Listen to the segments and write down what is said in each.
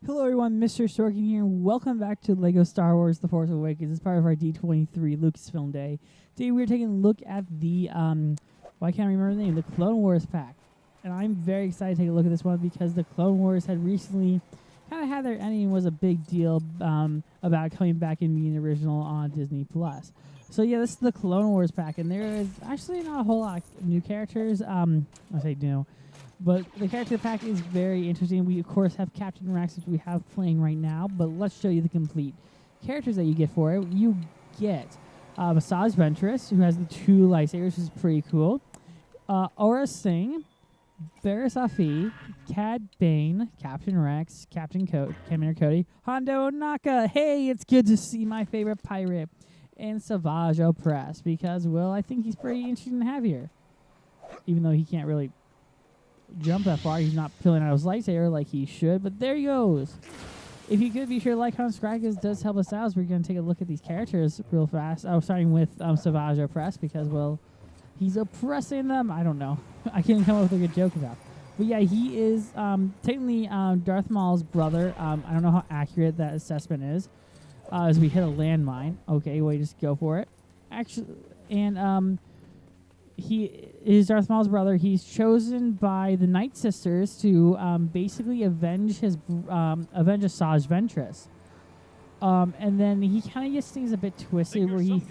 Hello everyone, Mr. Sorkin here, and welcome back to LEGO Star Wars The Force Awakens. It's part of our D23 Lucasfilm Day. Today we're taking a look at the, I can't remember the name, the Clone Wars pack. And I'm very excited to take a look at this one because the Clone Wars had recently kind of had their ending, was a big deal about coming back and being original on Disney+. So yeah, this is the Clone Wars pack, and there is actually not a whole lot of new characters. I say new. But the character pack is very interesting. We, of course, have Captain Rex, which we have playing right now. But let's show you the complete characters that you get for it. You get Asajj Ventress, who has the 2 lightsabers, which is pretty cool. Aura Singh, Barriss Offee, Cad Bane, Captain Rex, Commander Cody, Hondo Ohnaka. Hey, it's good to see my favorite pirate. And Savage Opress, because, well, I think he's pretty interesting to have here. Even though he can't really jump that far. He's not pulling out his lightsaber like he should, but there he goes. If you could, be sure to like, comment, subscribe, because it does help us out as we're going to take a look at these characters real fast. I was starting with Savage Opress because, well, he's oppressing them. I don't know. I can't come up with a good joke about. But yeah, he is technically Darth Maul's brother. I don't know how accurate that assessment is. As we hit a landmine. Okay, well, just go for it. Actually, and he is Darth Maul's brother. He's chosen by the Night Sisters to basically avenge Asajj Ventress. And then he kind of gets things a bit twisted, where he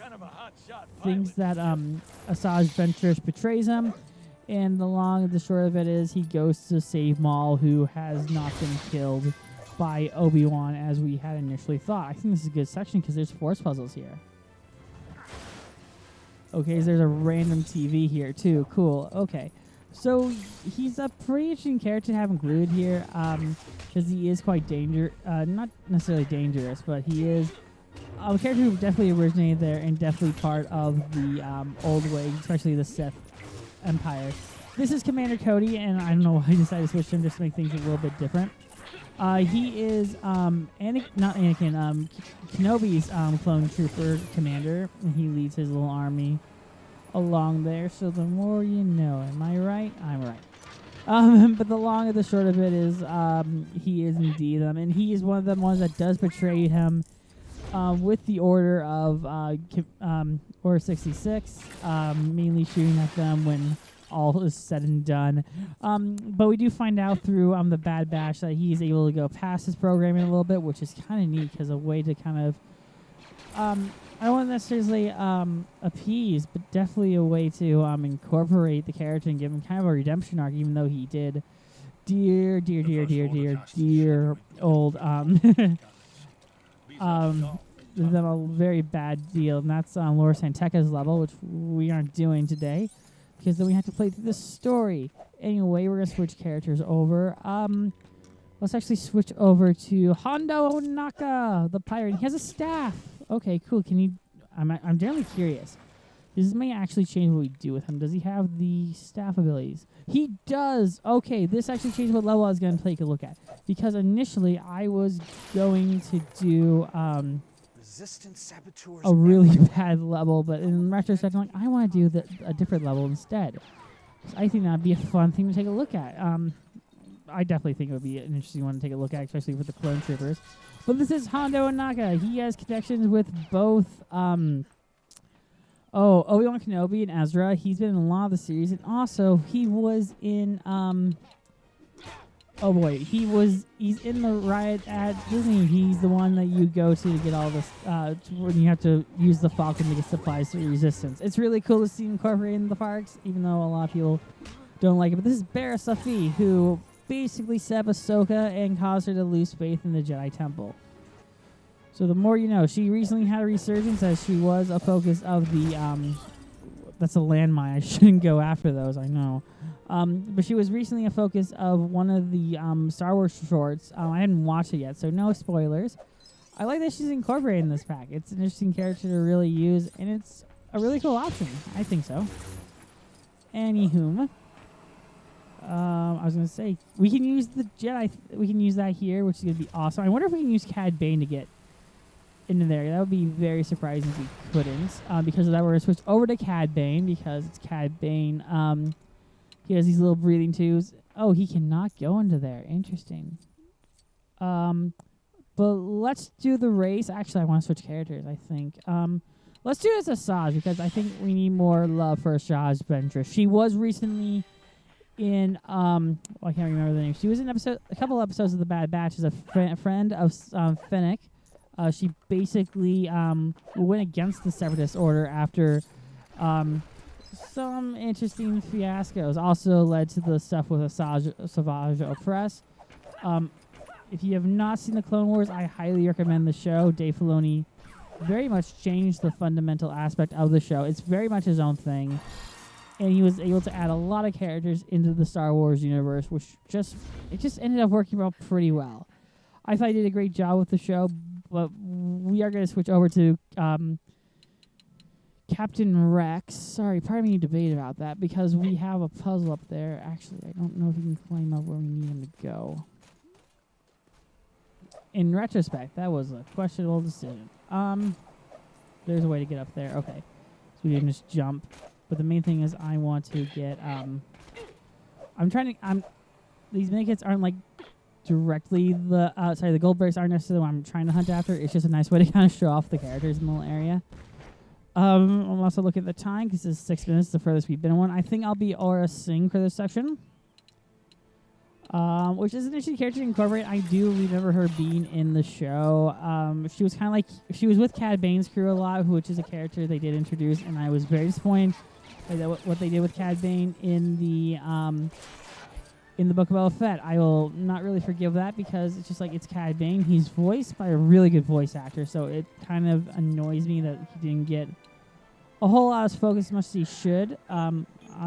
thinks that Asajj Ventress betrays him. And the long and the short of it is he goes to save Maul, who has not been killed by Obi-Wan as we had initially thought. I think this is a good section because there's force puzzles here. Okay, so there's a random TV here, too. Cool. Okay. So, he's a pretty interesting character to have included here, because he is quite not necessarily dangerous, but he is a character who definitely originated there and definitely part of the old way, especially the Sith Empire. This is Commander Cody, and I don't know why I decided to switch him just to make things a little bit different. He is Kenobi's clone trooper commander, and he leads his little army along there. So the more you know, am I right? I'm right. But the long and the short of it is, he is indeed and he is one of the ones that does betray him, with the order of Order 66, mainly shooting at them when all is said and done. But we do find out through the Bad Batch that he's able to go past his programming a little bit, which is kind of neat because a way to kind of, I don't want to necessarily appease, but definitely a way to incorporate the character and give him kind of a redemption arc, even though he did dear old them a very bad deal, and that's Laura Santeca's level, which we aren't doing today, because then we have to play through the story. Anyway, we're going to switch characters over. Let's actually switch over to Hondo Ohnaka, the pirate. He has a staff. Okay, cool. Can you... I'm generally curious. This may actually change what we do with him. Does he have the staff abilities? He does! Okay, this actually changed what level I was going to take a look at. Because initially, I was going to do... a really bad level, but in retrospect, I'm like, I want to do a different level instead. So I think that'd be a fun thing to take a look at. I definitely think it would be an interesting one to take a look at, especially with the clone troopers. But this is Hondo Ohnaka. He has connections with both Obi-Wan Kenobi and Ezra. He's been in a lot of the series, and also he was in he's in the ride at Disney. He's the one that you go to get all this, when you have to use the Falcon to get supplies to Resistance. It's really cool to see him incorporated in the parks, even though a lot of people don't like it. But this is Barriss Offee, who basically set up Ahsoka and caused her to lose faith in the Jedi Temple. So the more you know, she recently had a resurgence as she was a focus of the, that's a landmine. I shouldn't go after those, I know. But she was recently a focus of one of the Star Wars shorts. I hadn't watched it yet, so no spoilers. I like that she's incorporated in this pack. It's an interesting character to really use, and it's a really cool option. I think so. Anywho, I was going to say, we can use the Jedi. We can use that here, which is going to be awesome. I wonder if we can use Cad Bane to get into there. That would be very surprising if we couldn't. Because of that, we're going to switch over to Cad Bane, because it's Cad Bane. He has these little breathing tubes. Oh, he cannot go into there. Interesting. But let's do the race. Actually, I want to switch characters, I think. Let's do it as Asajj, because I think we need more love for Asajj Ventress. She was recently in, I can't remember the name. She was in a couple episodes of The Bad Batch as a friend of Fennec. She basically went against the Separatist Order after some interesting fiascos. Also led to the stuff with Savage Opress. If you have not seen the Clone Wars, I highly recommend the show. Dave Filoni very much changed the fundamental aspect of the show. It's very much his own thing. And he was able to add a lot of characters into the Star Wars universe, which just ended up working out pretty well. I thought he did a great job with the show, but we are going to switch over to Captain Rex. Sorry, part of me debate about that because we have a puzzle up there. Actually, I don't know if he can climb up where we need him to go. In retrospect, that was a questionable decision. There's a way to get up there. Okay. So we can just jump. But the main thing is I want to get, these mini-kits aren't like directly the gold berries aren't necessarily what I'm trying to hunt after. It's just a nice way to kind of show off the characters in the little area. I'm also looking at the time because this is 6 minutes, the furthest we've been on one. I think I'll be Aura Singh for this section. Which is an interesting character to incorporate. I do remember her being in the show. She was kind of like, she was with Cad Bane's crew a lot, which is a character they did introduce, and I was very disappointed by what they did with Cad Bane in the Book of Boba Fett. I will not really forgive that because it's just like, it's Cad Bane. He's voiced by a really good voice actor, so it kind of annoys me that he didn't get a whole lot of focus as much as he should.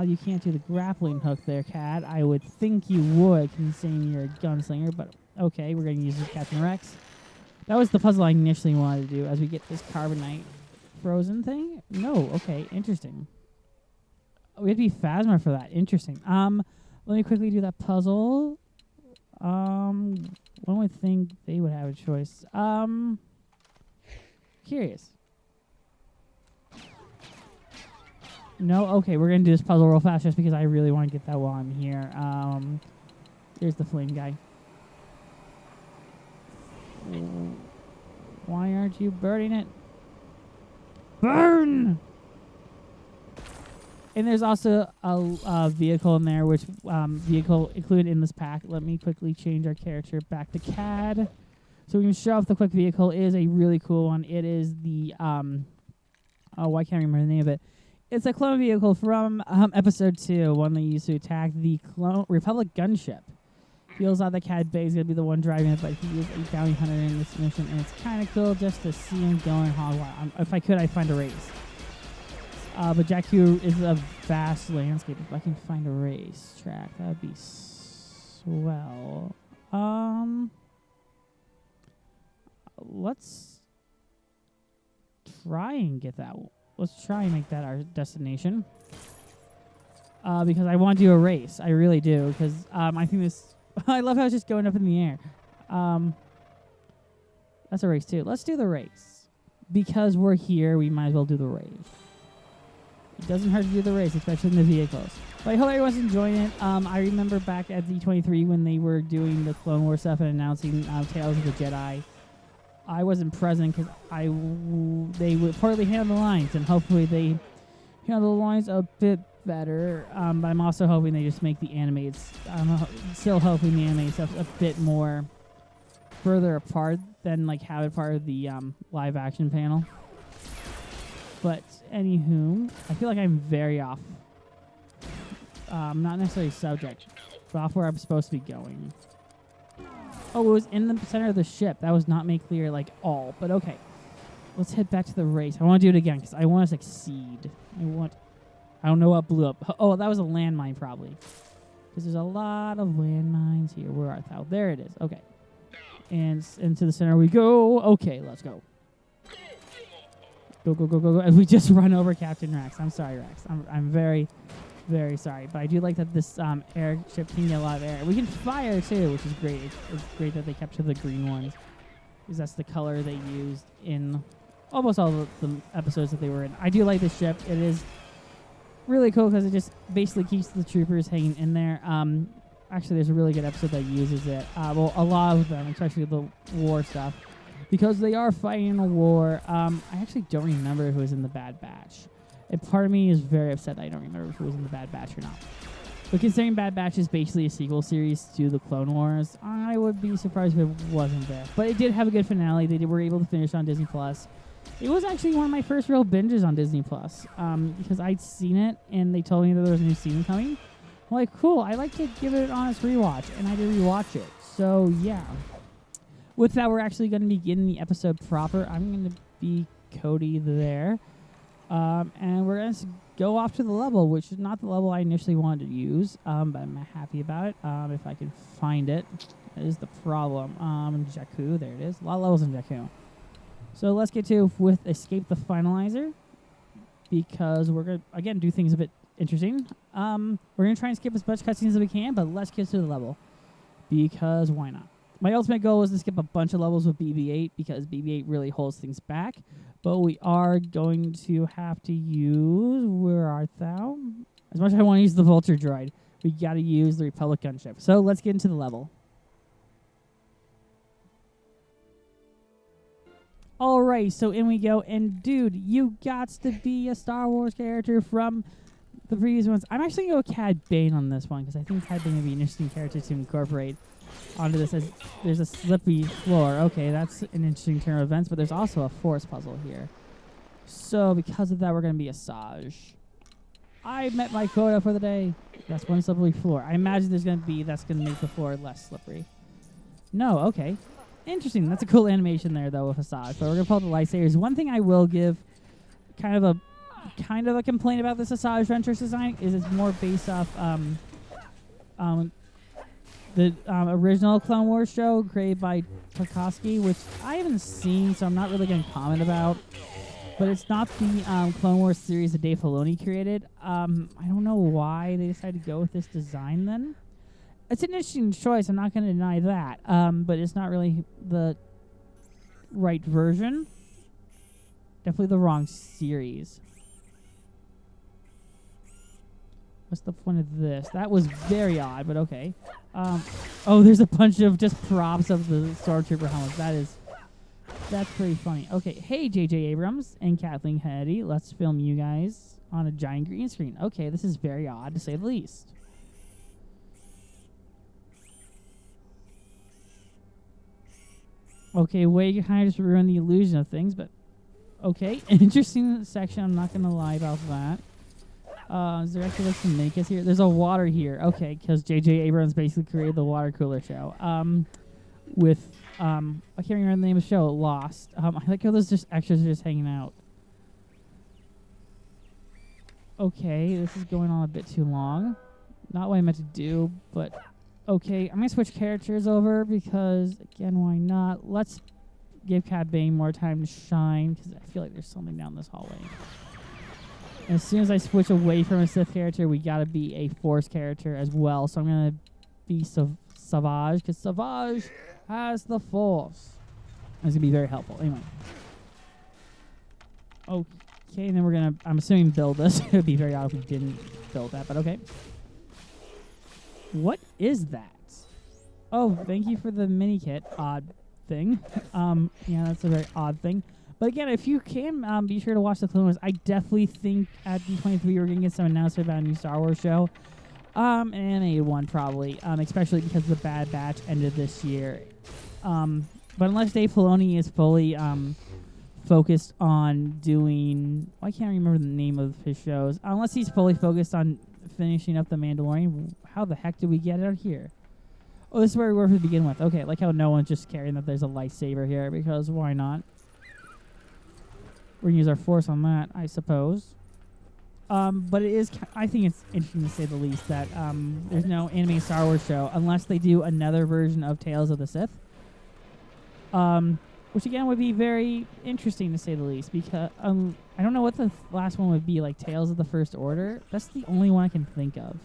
You can't do the grappling hook there, Cad. I would think you would, considering you're a gunslinger, but okay, we're going to use Captain Rex. That was the puzzle I initially wanted to do as we get this carbonite frozen thing. No, okay, interesting. We have to be Phasma for that. Interesting. Let me quickly do that puzzle. One would think they would have a choice. Curious. No? Okay, we're going to do this puzzle real fast just because I really want to get that while I'm here. There's the flame guy. Why aren't you burning it? Burn! And there's also a vehicle in there, which vehicle included in this pack. Let me quickly change our character back to Cad. So we can show off the quick vehicle. It is a really cool one. It is the, I can't remember the name of it. It's a clone vehicle from Episode 2, one they used to attack the Republic gunship. Feels like that Cad Bane is going to be the one driving it, but he is a bounty hunter in this mission, and it's kind of cool just to see him going hog wild. If I could, I'd find a race. But Jakku is a vast landscape. If I can find a race track, that would be swell. Let's try and get that. Let's try and make that our destination. Because I want to do a race. I really do. Because I think this... I love how it's just going up in the air. That's a race too. Let's do the race. Because we're here, we might as well do the race. It doesn't hurt to do the race, especially in the vehicles. But I hope everyone's enjoying it. I remember back at D23 when they were doing the Clone Wars stuff and announcing Tales of the Jedi. I wasn't present because they would partly handle the lines, and hopefully they handle the lines a bit better. But I'm also hoping they just make the animated. I'm still hoping the animated stuff a bit more further apart than like have it part of the live action panel. But anywho, I feel like I'm very off. Not necessarily subject, but off where I'm supposed to be going. Oh, it was in the center of the ship. That was not made clear, like, all. But okay. Let's head back to the race. I want to do it again, because I want to succeed. I don't know what blew up. Oh, that was a landmine, probably. Because there's a lot of landmines here. Where art thou? There it is. Okay. And into the center we go. Okay, let's go. Go, go, go, go, go. And we just run over Captain Rex. I'm sorry, Rex. I'm very... very sorry, but I do like that this airship can get a lot of air. We can fire too, which is great. It's great that they kept to the green ones, because that's the color they used in almost all of the episodes that they were in. I do like this ship. It is really cool because it just basically keeps the troopers hanging in there. actually, there's a really good episode that uses it. Well, a lot of them, especially the war stuff, because they are fighting a war. I actually don't remember if it was in the Bad Batch. And part of me is very upset that I don't remember if it was in the Bad Batch or not. But considering Bad Batch is basically a sequel series to the Clone Wars, I would be surprised if it wasn't there. But it did have a good finale. They were able to finish on Disney Plus. It was actually one of my first real binges on Disney Plus, because I'd seen it and they told me that there was a new season coming. I'm like, cool, I'd like to give it an honest rewatch, and I did rewatch it. So yeah. With that, we're actually going to begin the episode proper. I'm going to be Cody there. And we're going to go off to the level, which is not the level I initially wanted to use, but I'm happy about it. If I can find it, that is the problem. Jakku, there it is. A lot of levels in Jakku. So let's get to with Escape the Finalizer, because we're going to, again, do things a bit interesting. We're going to try and skip as much cutscenes as we can, but let's get to the level, because why not? My ultimate goal is to skip a bunch of levels with BB-8, because BB-8 really holds things back. But we are going to have to use... Where art thou? As much as I want to use the Vulture Droid, we got to use the Republic gunship. So let's get into the level. Alright, so in we go. And dude, you got to be a Star Wars character from the previous ones. I'm actually going to go Cad Bane on this one, because I think Cad Bane would be an interesting character to incorporate onto this. As there's a slippy floor. Okay, that's an interesting turn of events, but there's also a force puzzle here. So because of that, we're going to be Asajj. I met my quota for the day. That's one slippery floor. I imagine there's going to be that's going to make the floor less slippery. No, okay. Interesting. That's a cool animation there, though, with Asajj. But we're going to pull out the lightsabers. One thing I will give kind of a complaint about this Asajj Ventress design is it's more based off the original Clone Wars show created by Tarkovsky, which I haven't seen, so I'm not really going to comment about. But it's not the Clone Wars series that Dave Filoni created. I don't know why they decided to go with this design then. It's an interesting choice, I'm not going to deny that. But it's not really the right version. Definitely the wrong series. What's the point of this? That was very odd, but okay. Oh, there's a bunch of just props of the Stormtrooper helmets. That's pretty funny. Okay, hey, J.J. Abrams and Kathleen Kennedy, let's film you guys on a giant green screen. Okay, this is very odd, to say the least. Okay, way to kind of just ruin the illusion of things, but okay. Interesting section, I'm not going to lie about that. Is there actually like some nakeds here? There's a water here. Okay, because J.J. Abrams basically created the water cooler show. With, I can't remember the name of the show, Lost. I like how there's just extras just hanging out. Okay, this is going on a bit too long. Not what I meant to do, but okay. I'm going to switch characters over because, again, why not? Let's give Cad Bane more time to shine because I feel like there's something down this hallway. And as soon as I switch away from a Sith character, we gotta be a Force character as well. So I'm gonna be Savage, because Savage has the Force. It's gonna be very helpful. Anyway. Okay, and then we're gonna, I'm assuming, build this. It would be very odd if we didn't build that, but okay. What is that? Oh, thank you for the mini kit. Odd thing. Yeah, that's a very odd thing. But again, if you can, be sure to watch the Clone Wars. I definitely think at D23 we're going to get some announcement about a new Star Wars show. An animated one, probably, especially because the Bad Batch ended this year. But unless Dave Filoni is fully focused on doing... I can't remember the name of his shows. Unless he's fully focused on finishing up The Mandalorian, how the heck did we get out here? Oh, this is where we were to begin with. Okay, like how no one's just caring that there's a lightsaber here, because why not? We're going to use our Force on that, I suppose. But it is, I think it's interesting to say the least that there's no animated Star Wars show unless they do another version of Tales of the Sith. Which again would be very interesting to say the least, because I don't know what the last one would be, like Tales of the First Order. That's the only one I can think of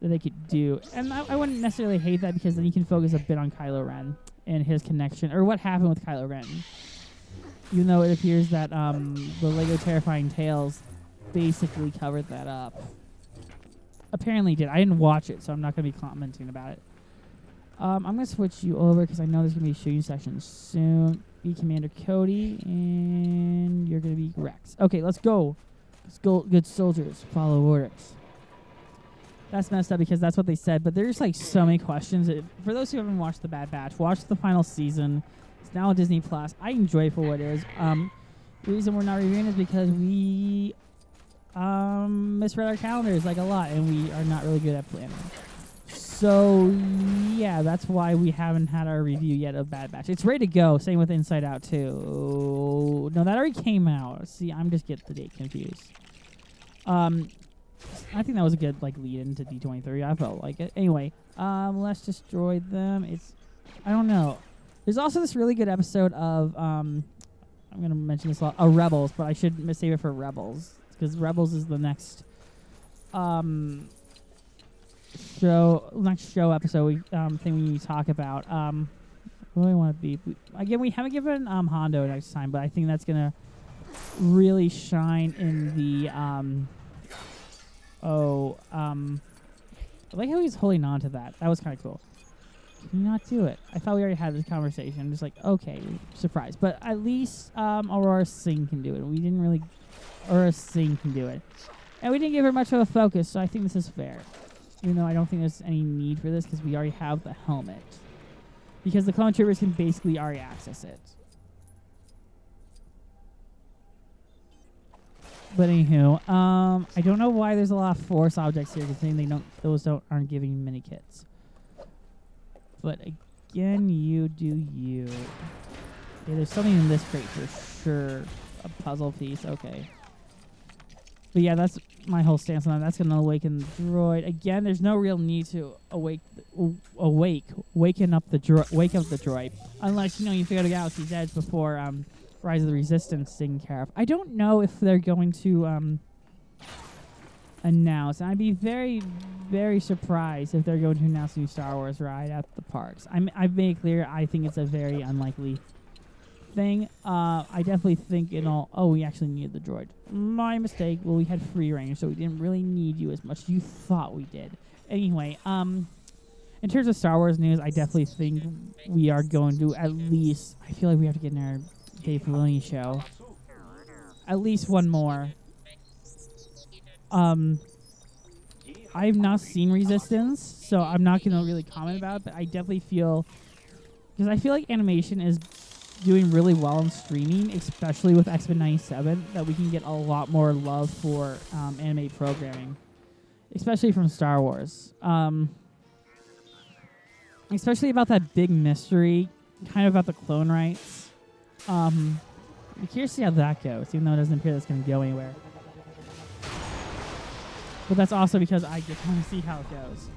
that they could do. And I wouldn't necessarily hate that, because then you can focus a bit on Kylo Ren and his connection, or what happened with Kylo Ren. Even though it appears that the LEGO Terrifying Tales basically covered that up. apparently did. I didn't watch it, so I'm not going to be commenting about it. I'm going to switch you over because I know there's going to be a shooting session soon. Be Commander Cody, and you're going to be Rex. Okay, let's go. Let's go, good soldiers. Follow orders. That's messed up because that's what they said, but there's like so many questions. For those who haven't watched The Bad Batch, watch the final season. It's now on Disney Plus. I enjoy it for what it is. The reason we're not reviewing is because we misread our calendars like a lot, and we are not really good at planning. So yeah, that's why we haven't had our review yet of Bad Batch. It's ready to go. Same with Inside Out too. No, that already came out. See, I'm just getting the date confused. I think that was a good like lead into D23. I felt like it. Anyway, let's destroy them. I don't know. There's also this really good episode of I'm gonna mention this a lot. Rebels, but I should save it for Rebels because Rebels is the next show episode thing we need to talk about. What do I want to be? Again, we haven't given Hondo next time, but I think that's gonna really shine in the I like how he's holding on to that. That was kind of cool. Can you not do it? I thought we already had this conversation. I'm just like, okay, surprise. But at least Aurora Singh can do it. We didn't really... Aurora Singh can do it. And we didn't give her much of a focus, so I think this is fair. Even though I don't think there's any need for this because we already have the helmet. Because the clone troopers can basically already access it. But anywho, I don't know why there's a lot of Force objects here, considering aren't giving mini kits. But again, you do you. Okay, there's something in this crate for sure. A puzzle piece, okay. But yeah, that's my whole stance on that. That's gonna awaken the droid. Again, there's no real need to wake up the droid, unless you figure out Galaxy's Edge before Rise of the Resistance taken care of. I don't know if they're going to announce, and I'd be very, very surprised if they're going to announce a new Star Wars ride at the parks. I've made it clear I think it's a very unlikely thing. I definitely think we actually needed the droid. My mistake. Well, we had free range, so we didn't really need you as much as you thought we did. Anyway, in terms of Star Wars news, I definitely think we are going to at least, I feel like we have to get in our Dave Filoni show. At least one more. I've not seen Resistance, so I'm not going to really comment about it, but I definitely feel... Because I feel like animation is doing really well in streaming, especially with X-Men 97, that we can get a lot more love for anime programming. Especially from Star Wars. Especially about that big mystery, kind of about the clone rights. I'm curious to see how that goes, even though it doesn't appear that's going to go anywhere. But that's also because I just want to see how it goes.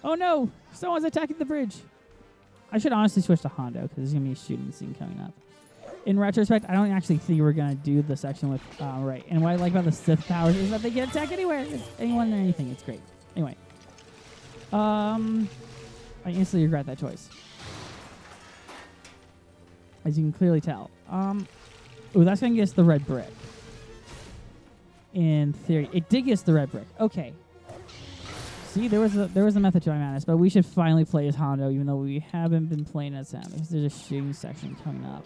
Oh no! Someone's attacking the bridge! I should honestly switch to Hondo, because there's going to be a shooting scene coming up. In retrospect, I don't actually think we're going to do the section with... right. And what I like about the Sith powers is that they can attack anywhere. Anyone or anything. It's great. Anyway. I instantly regret that choice. As you can clearly tell. That's going to get us the red brick. In theory. It did get us the red brick. Okay. See, there was a method to my madness, but we should finally play as Hondo, even though we haven't been playing as him, because there's a shooting section coming up.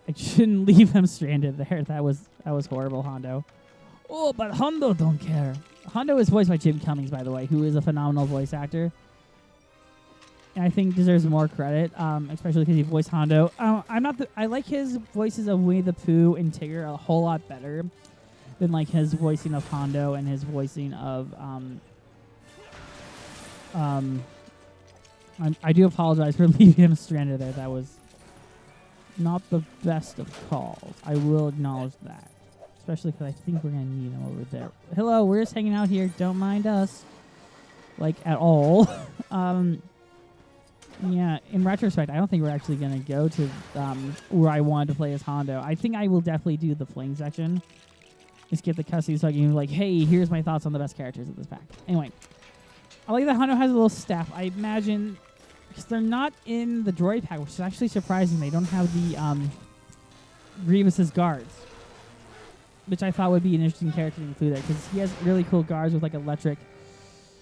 I shouldn't leave him stranded there. That was horrible, Hondo. Oh, but Hondo don't care. Hondo is voiced by Jim Cummings, by the way, who is a phenomenal voice actor. And I think deserves more credit, especially because he voiced Hondo. I like his voices of Winnie the Pooh and Tigger a whole lot better than like his voicing of Hondo and his voicing of I do apologize for leaving him stranded there. That was not the best of calls. I will acknowledge that. Especially because I think we're going to need him over there. Hello, we're just hanging out here. Don't mind us. Like, at all. Yeah, in retrospect, I don't think we're actually going to go to where I wanted to play as Hondo. I think I will definitely do the playing section. Just get the custody so I can be like, hey, here's my thoughts on the best characters of this pack. Anyway, I like that Hondo has a little staff. I imagine, because they're not in the droid pack, which is actually surprising. They don't have the Grievous's guards. which I thought would be an interesting character to include there because he has really cool guards with like electric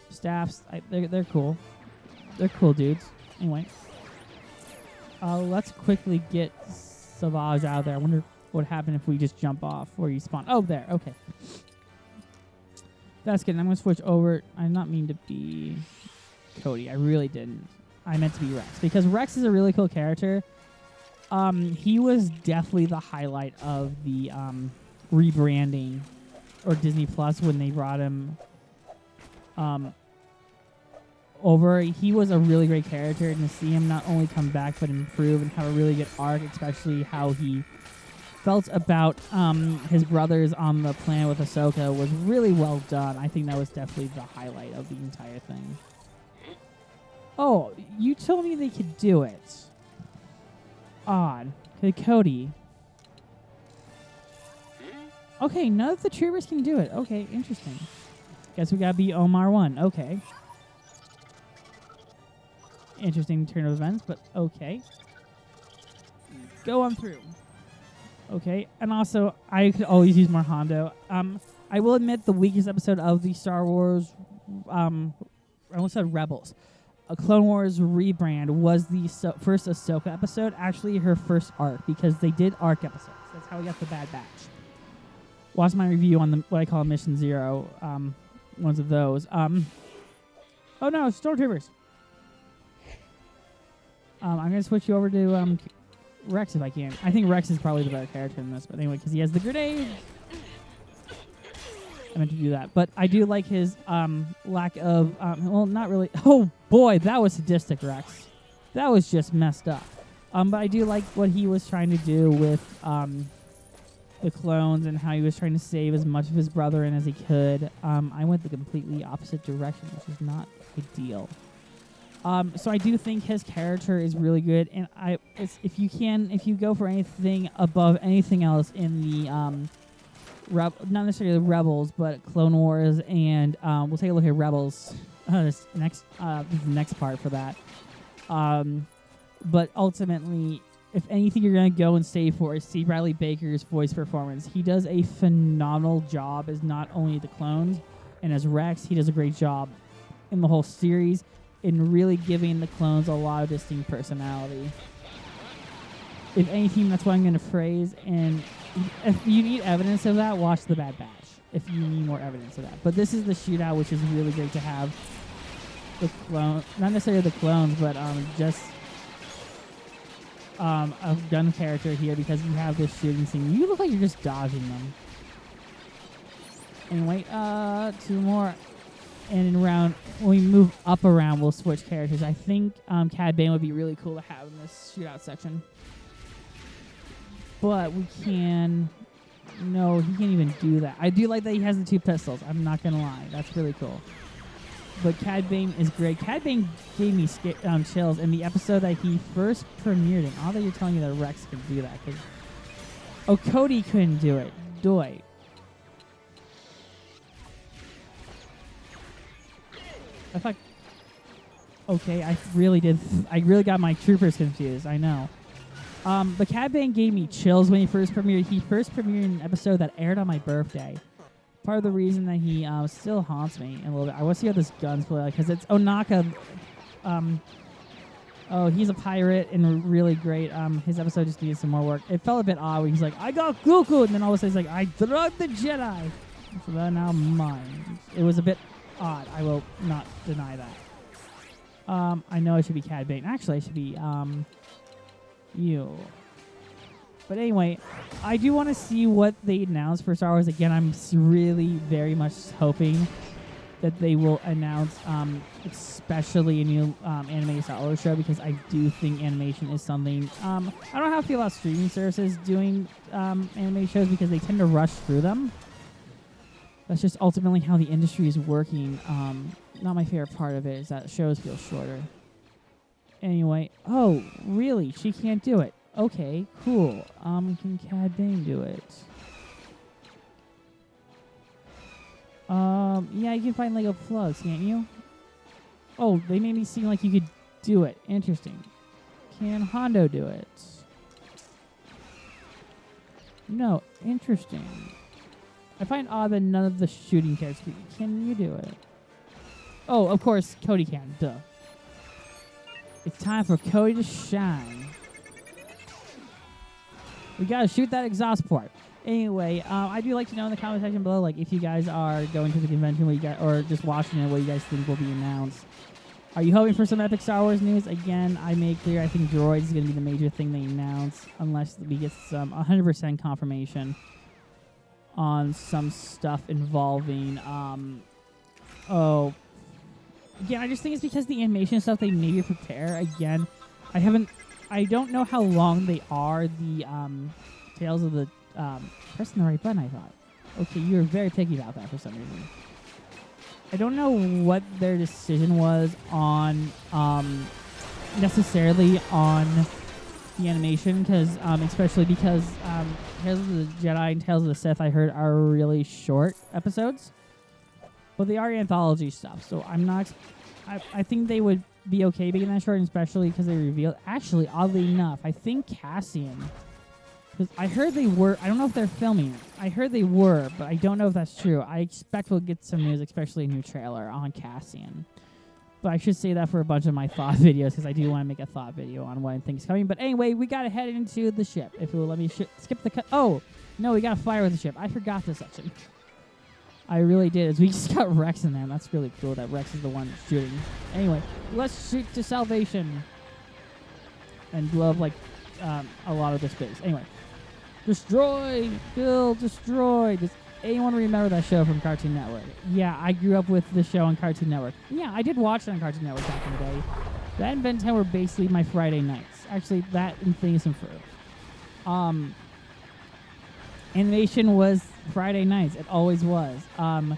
staffs. They're cool. They're cool dudes. Anyway, let's quickly get Savage out of there. I wonder what would happen if we just jump off where you spawn. Oh, there. Okay. That's good. I'm going to switch over. I did not mean to be Cody. I really didn't. I meant to be Rex because Rex is a really cool character. He was definitely the highlight of the rebranding or Disney Plus when they brought him over. He was a really great character, and to see him not only come back but improve and have a really good arc, especially how he felt about his brothers on the planet with Ahsoka, was really well done. I think that was definitely the highlight of the entire thing. Oh, you told me they could do it. Odd. Okay, Cody. Okay, none of the troopers can do it. Okay, interesting. Guess we gotta be Omar 1. Okay. Interesting turn of events, but okay. Go on through. Okay, and also, I could always use more Hondo. I will admit the weakest episode of the Star Wars, I almost said Rebels. A Clone Wars rebrand was the first Ahsoka episode, actually her first arc, because they did arc episodes. That's how we got the Bad Batch. Watch my review on what I call Mission Zero, ones of those. Oh no, Stormtroopers. I'm going to switch you over to Rex if I can. I think Rex is probably the better character in this, but anyway, because he has the grenade. I meant to do that. But I do like his lack of, well, not really. Oh, boy, that was sadistic, Rex. That was just messed up. But I do like what he was trying to do with the clones and how he was trying to save as much of his brother in as he could. I went the completely opposite direction, which is not ideal. So I do think his character is really good, and if you go for anything above anything else in the not necessarily Rebels, but Clone Wars, and we'll take a look at Rebels this next part for that. But ultimately, if anything you're going to go and save for is C. Bradley Baker's voice performance. He does a phenomenal job as not only the clones, and as Rex, he does a great job in the whole series in really giving the clones a lot of distinct personality. If anything, that's what I'm going to phrase, and if you need evidence of that, watch The Bad Batch, if you need more evidence of that. But this is the shootout, which is really great to have the clone, not necessarily the clones, but just a gun character here, because you have this shooting scene. You look like you're just dodging them. Anyway, 2 more. And in round, when we move up around, we'll switch characters. I think Cad Bane would be really cool to have in this shootout section. But we can... No, he can't even do that. I do like that he has the 2 pistols. I'm not going to lie. That's really cool. But Cad Bane is great. Cad Bane gave me chills in the episode that he first premiered in. Although you're telling me that Rex can do that. Oh, Cody couldn't do it. Doy. I thought... Okay, I really got my troopers confused. I know. But Cad Bane gave me chills when he first premiered. He first premiered in an episode that aired on my birthday. Part of the reason that he still haunts me a little bit. I want to see how this gun's play like, because it's Onaka. He's a pirate and really great. His episode just needed some more work. It felt a bit odd when he's like, I got Goku, and then all of a sudden he's like, I drugged the Jedi. So they're now mine. It was a bit odd. I will not deny that. I know I should be Cad Bane. Actually, I should be you. But anyway, I do want to see what they announce for Star Wars. Again, I'm really very much hoping that they will announce especially a new animated Star Wars show, because I do think animation is something... I don't know how I feel about streaming services doing animated shows, because they tend to rush through them. That's just ultimately how the industry is working. Not my favorite part of it is that shows feel shorter. Anyway, oh, really? She can't do it. Okay, cool. Can Cad Bane do it? Yeah, you can find Lego plugs, can't you? Oh, they made me seem like you could do it. Interesting. Can Hondo do it? No, interesting. I find odd that none of the shooting characters can you do it? Oh, of course, Cody can. Duh. It's time for Cody to shine. We gotta shoot that exhaust port. Anyway, I do like to know in the comment section below, like, if you guys are going to the convention, what you guys, or just watching it, what you guys think will be announced. Are you hoping for some epic Star Wars news? Again, I made clear I think droids is going to be the major thing they announce, unless we get some 100% confirmation on some stuff involving, again, I just think it's because the animation stuff they maybe prepare. Again, I don't know how long they are, the Tales of the, pressing the right button, I thought. Okay, you were very picky about that for some reason. I don't know what their decision was on, necessarily on the animation, because, especially because, Tales of the Jedi and Tales of the Sith, I heard, are really short episodes. But they are anthology stuff, so I'm not, I think they would be okay being that short, especially because they revealed, actually, oddly enough, I think Cassian, because I heard they were, I don't know if they're filming it. I heard they were, but I don't know if that's true. I expect we'll get some news, especially a new trailer on Cassian. But I should say that for a bunch of my thought videos, because I do want to make a thought video on what I think is coming. But anyway, we got to head into the ship. If it will let me skip the cut. Oh, no, we got to fire with the ship. I forgot this section. I really did. As we just got Rex in there. And that's really cool that Rex is the one shooting. Anyway, let's shoot to salvation. And blow up, like, a lot of the space. Anyway. Destroy! Kill! Destroy! Does anyone remember that show from Cartoon Network? Yeah, I grew up with the show on Cartoon Network. Yeah, I did watch it on Cartoon Network back in the day. That and Ben 10 were basically my Friday nights. Actually, that and Phineas and Ferb. Animation was Friday nights. It always was. And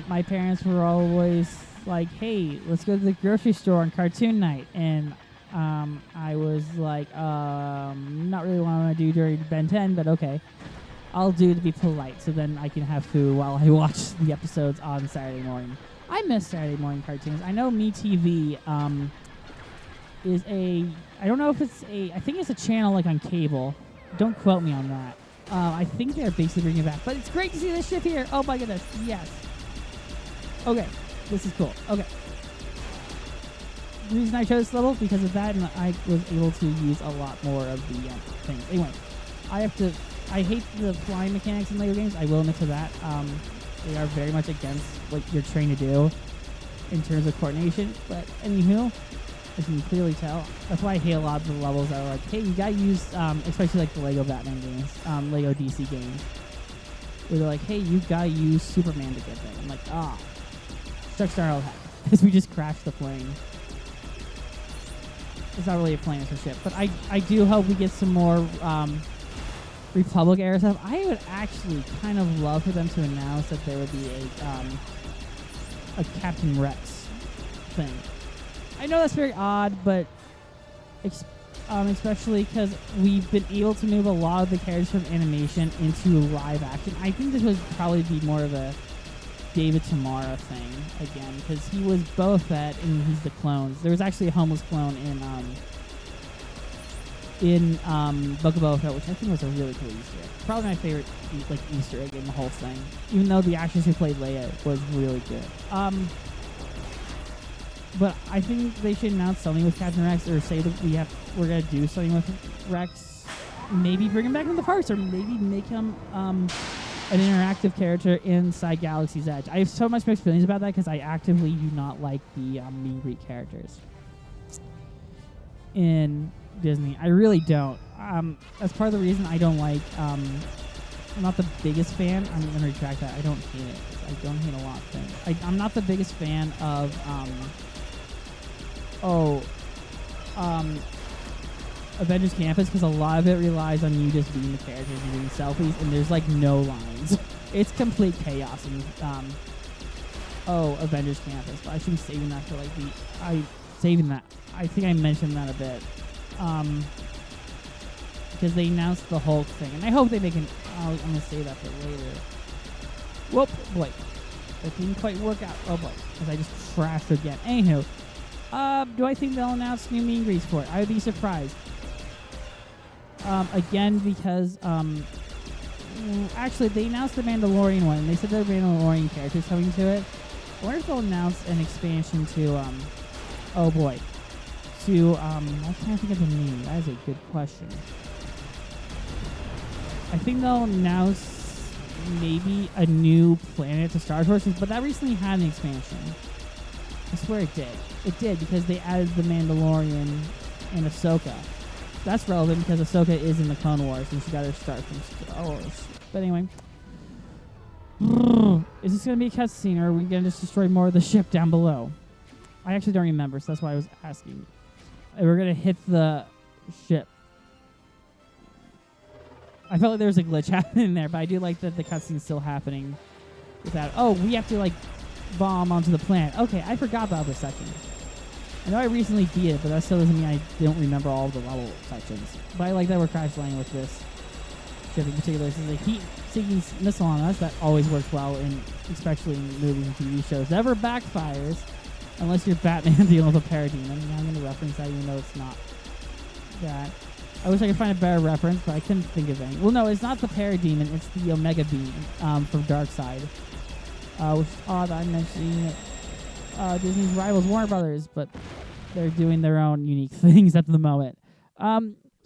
my parents were always like, hey, let's go to the grocery store on cartoon night. And I was like, not really what I want to do during Ben 10, but okay. I'll do it to be polite, so then I can have food while I watch the episodes on Saturday morning. I miss Saturday morning cartoons. I know MeTV is I don't know if it's I think it's a channel like on cable. Don't quote me on that. I think they're basically bringing it back. But it's great to see this ship here. Oh my goodness, yes. Okay, this is cool. Okay. The reason I chose this level because of that, and I was able to use a lot more of the things. Anyway, I hate the flying mechanics in LEGO games. I will admit to that. They are very much against what you're trained to do in terms of coordination. But anywho, as you can clearly tell, that's why I hate a lot of the levels that are like, hey, you gotta use, especially like the LEGO Batman games, LEGO DC games, where they're like, hey, you gotta use Superman to get there. I'm like, Chuck Starl had, because we just crashed the plane. It's not really a plane, it's a ship. But I do hope we get some more Republic era stuff. I would actually kind of love for them to announce that there would be a Captain Rex thing. I know that's very odd, but especially because we've been able to move a lot of the characters from animation into live action. I think this would probably be more of a David Tamara thing again, because he was Boba Fett and he's the clones. There was actually a homeless clone in Book of Boba Fett, which I think was a really cool Easter egg. Probably my favorite Easter egg in the whole thing, even though the actress who played Leia was really good. But I think they should announce something with Captain Rex, or say that we're gonna do something with Rex. Maybe bring him back into the parks, or maybe make him an interactive character inside Galaxy's Edge. I have so much mixed feelings about that because I actively do not like the meet and greet characters in Disney. I really don't. That's part of the reason I don't like. I'm not the biggest fan. I'm gonna retract that. I don't hate it. I don't hate a lot of things. I'm not the biggest fan of Avengers Campus, because a lot of it relies on you just being the characters and doing selfies, and there's like no lines. It's complete chaos in Avengers Campus. But I should be saving that for like saving that. I think I mentioned that a bit. Because they announced the Hulk thing, and I hope they make I'm gonna save that for later. Whoop, boy, that didn't quite work out. Oh boy, because I just crashed again. Anywho, do I think they'll announce new meet and greets for it? I would be surprised. Again, because Actually, they announced the Mandalorian one. They said there are Mandalorian characters coming to it. I wonder if they'll announce an expansion to, oh boy. To, I can't think of the name. That is a good question. I think they'll announce maybe a new planet to Star Wars, but that recently had an expansion. I swear it did. It did because they added the Mandalorian and Ahsoka. That's relevant because Ahsoka is in the Clone Wars and she got her start from Star Wars. But anyway. Is this going to be a cutscene or are we going to just destroy more of the ship down below? I actually don't remember, so that's why I was asking. We're going to hit the ship. I felt like there was a glitch happening there, but I do like that the cutscene's still happening without... Oh, we have to, like, bomb onto the planet. Okay, I forgot about this section. I know I recently beat it, but that still doesn't mean I don't remember all of the level sections. But I like that we're crash landing with this ship in particular. This is a heat-seeking missile on us. That always works well, especially in movies and TV shows. Never backfires unless you're Batman dealing with a parademon. I'm going to reference that even though it's not that. I wish I could find a better reference, but I couldn't think of any. Well, no, it's not the parademon. It's the Omega Beam from Darkseid. Which is odd I'm mentioning Disney's rivals Warner Brothers, but they're doing their own unique things at the moment.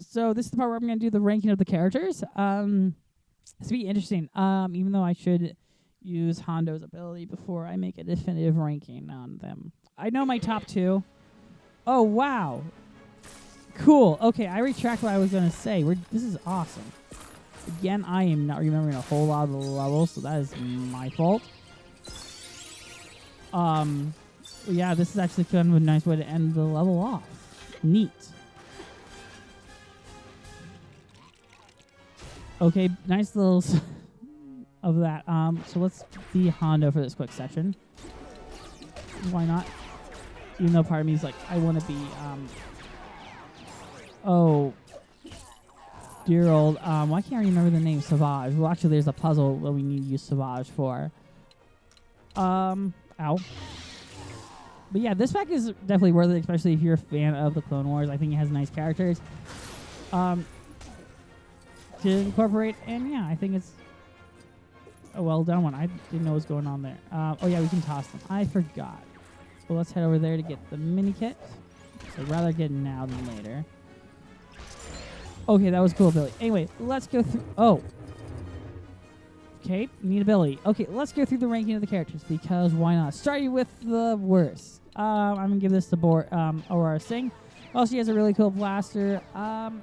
So this is the part where I'm going to do the ranking of the characters. This will be interesting, even though I should use Hondo's ability before I make a definitive ranking on them. I know my top two. Oh, wow. Cool. Okay, I retract what I was going to say. This is awesome. Again, I am not remembering a whole lot of the levels, so that is my fault. Yeah, this is actually kind of a nice way to end the level off. Neat. Okay, nice little of that. So let's be Hondo for this quick session. Why not? Even though part of me is like, I want to be, oh, dear old, why can't I remember the name? Savage. Well, actually, there's a puzzle that we need to use Savage for. Ow. But yeah, this pack is definitely worth it, especially if you're a fan of the Clone Wars. I think it has nice characters to incorporate, and yeah, I think it's a well done one. I didn't know what was going on there. Oh yeah, we can toss them. I forgot. So let's head over there to get the mini kit. So I'd rather get it now than later. Okay, that was cool, Billy. Anyway, let's go through. Oh. Okay, need ability. Okay, let's go through the ranking of the characters because why not? Starting with the worst. I'm gonna give this to Aurora Singh. Well, she has a really cool blaster, and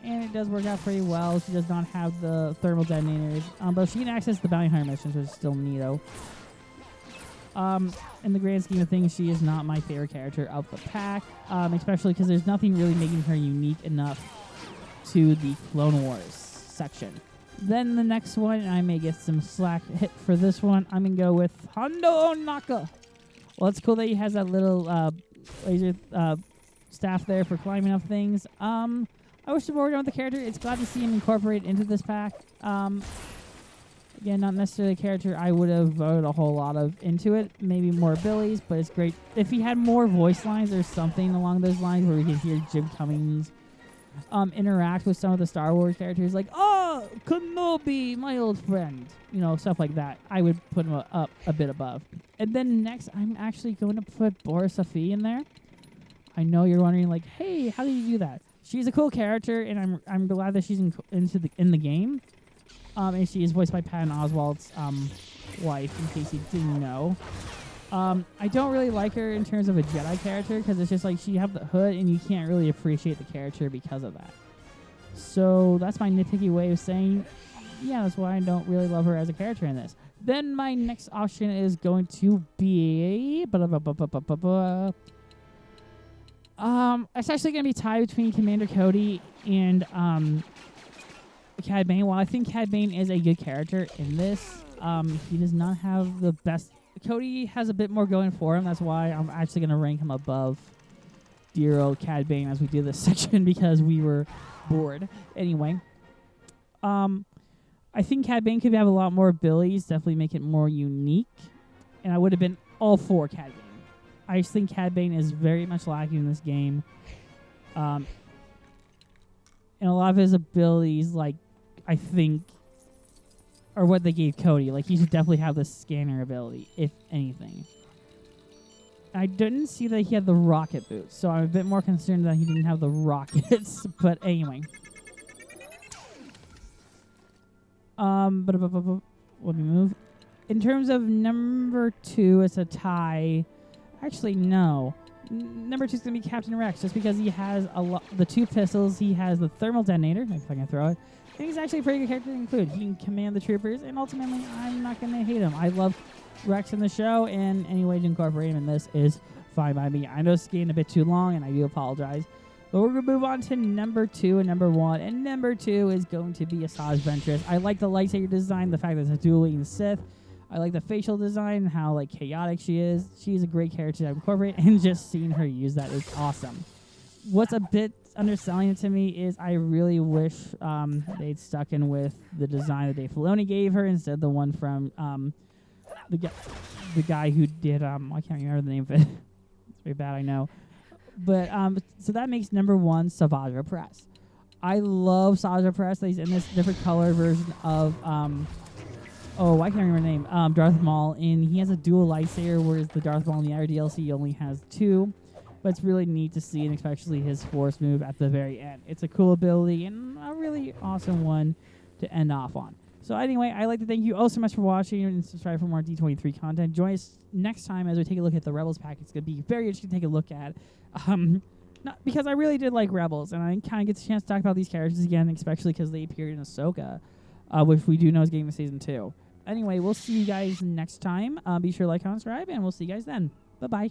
it does work out pretty well. She does not have the thermal detonators, but she can access the bounty hunter missions, which is still neato. In the grand scheme of things, she is not my favorite character of the pack, especially because there's nothing really making her unique enough to the Clone Wars section. Then the next one, I may get some slack hit for this one. I'm going to go with Hondo Onaka. Well, it's cool that he has that little laser staff there for climbing up things. I wish the more done with the character. It's glad to see him incorporated into this pack. Again, not necessarily a character I would have voted a whole lot of into it. Maybe more abilities, but it's great. If he had more voice lines or something along those lines where we could hear Jim Cummings interact with some of the Star Wars characters, like, oh, Kenobi, my old friend, you know, stuff like that, I would put him up a bit above. And then next, I'm actually going to put Boris Safi in there. I know you're wondering, like, hey, how did you do that? She's a cool character, and I'm glad that she's in the game. And she is voiced by Patton Oswalt's wife, in case you didn't know. I don't really like her in terms of a Jedi character because it's just like she have the hood and you can't really appreciate the character because of that. So that's my nitpicky way of saying, yeah, that's why I don't really love her as a character in this. Then my next option is going to be... it's actually going to be tied between Commander Cody and Cad Bane. While I think Cad Bane is a good character in this, he does not have the best... Cody has a bit more going for him. That's why I'm actually going to rank him above dear old Cad Bane as we do this section because we were bored. Anyway, I think Cad Bane could have a lot more abilities, definitely make it more unique, and I would have been all for Cad Bane. I just think Cad Bane is very much lacking in this game. And a lot of his abilities, like, I think or what they gave Cody. Like, he should definitely have the scanner ability, if anything. I didn't see that he had the rocket boots, so I'm a bit more concerned that he didn't have the rockets. But anyway. But let me move. In terms of number 2, it's a tie. Actually, no. Number 2 is going to be Captain Rex, just because he has the 2 pistols. He has the thermal detonator, if I can throw it. And he's actually a pretty good character to include. He can command the troopers, and ultimately, I'm not going to hate him. I love Rex in the show, and any way to incorporate him in this is fine by me. I know it's getting a bit too long, and I do apologize. But we're going to move on to number 2 and number 1. And number 2 is going to be Asajj Ventress. I like the lightsaber design, the fact that it's a dual-wielding Sith. I like the facial design, how like chaotic she is. She's a great character to incorporate, and just seeing her use that is awesome. What's a bit underselling to me is I really wish they'd stuck in with the design that Dave Filoni gave her instead of the one from the guy who did I can't remember the name of it. It's very bad, I know. But so that makes number 1 Savage Opress. I love Savage Opress. He's in this different color version of I can't remember the name. Darth Maul, and he has a dual lightsaber, whereas the Darth Maul in the other DLC only has 2. But it's really neat to see, and especially his force move at the very end. It's a cool ability and a really awesome one to end off on. So anyway, I'd like to thank you all so much for watching, and subscribe for more D23 content. Join us next time as we take a look at the Rebels pack. It's going to be very interesting to take a look at. Not because I really did like Rebels, and I kind of get the chance to talk about these characters again, especially because they appeared in Ahsoka, which we do know is getting to Season 2. Anyway, we'll see you guys next time. Be sure to like, comment, subscribe, and we'll see you guys then. Bye-bye.